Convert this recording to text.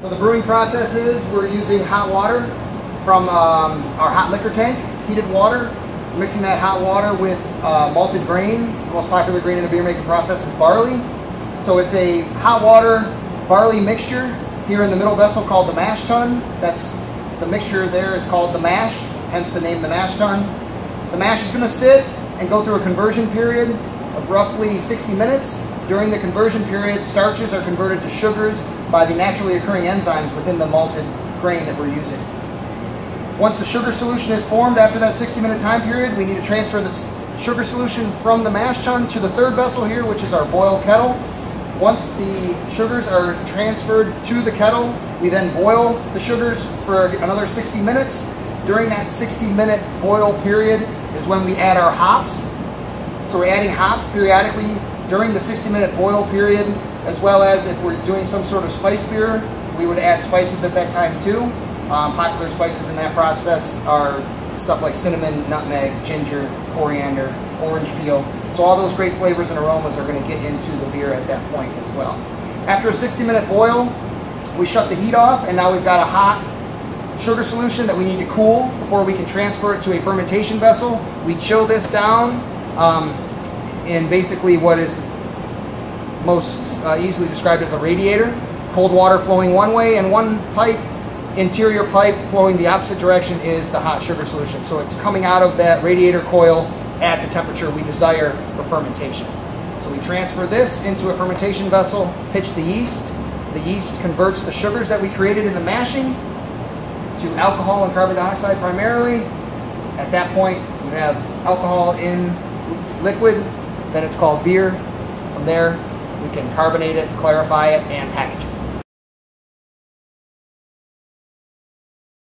So the brewing process is we're using hot water from our hot liquor tank, heated water, mixing that hot water with malted grain. The most popular grain in the beer making process is barley. So it's a hot water barley mixture here in the middle vessel called the mash tun. That's the mixture there is called the mash, hence the name the mash tun. The mash is going to sit and go through a conversion period of roughly 60 minutes. During the conversion period, starches are converted to sugars by the naturally occurring enzymes within the malted grain that we're using. Once the sugar solution is formed after that 60-minute time period, we need to transfer the sugar solution from the mash tun to the third vessel here, which is our boil kettle. Once the sugars are transferred to the kettle, we then boil the sugars for another 60 minutes. During that 60-minute boil period is when we add our hops. So we're adding hops periodically during the 60-minute boil period, as well as if we're doing some sort of spice beer, we would add spices at that time too. Popular spices in that process are stuff like cinnamon, nutmeg, ginger, coriander, orange peel. So all those great flavors and aromas are going to get into the beer at that point as well. After a 60-minute boil, we shut the heat off, and now we've got a hot sugar solution that we need to cool before we can transfer it to a fermentation vessel. We chill this down in basically what is most easily described as a radiator. Cold water flowing one way in one pipe, interior pipe flowing the opposite direction is the hot sugar solution. So it's coming out of that radiator coil at the temperature we desire for fermentation. So we transfer this into a fermentation vessel, pitch the yeast. The yeast converts the sugars that we created in the mashing to alcohol and carbon dioxide primarily. At that point, you have alcohol in liquid, then it's called beer. From there, we can carbonate it, clarify it, and package it.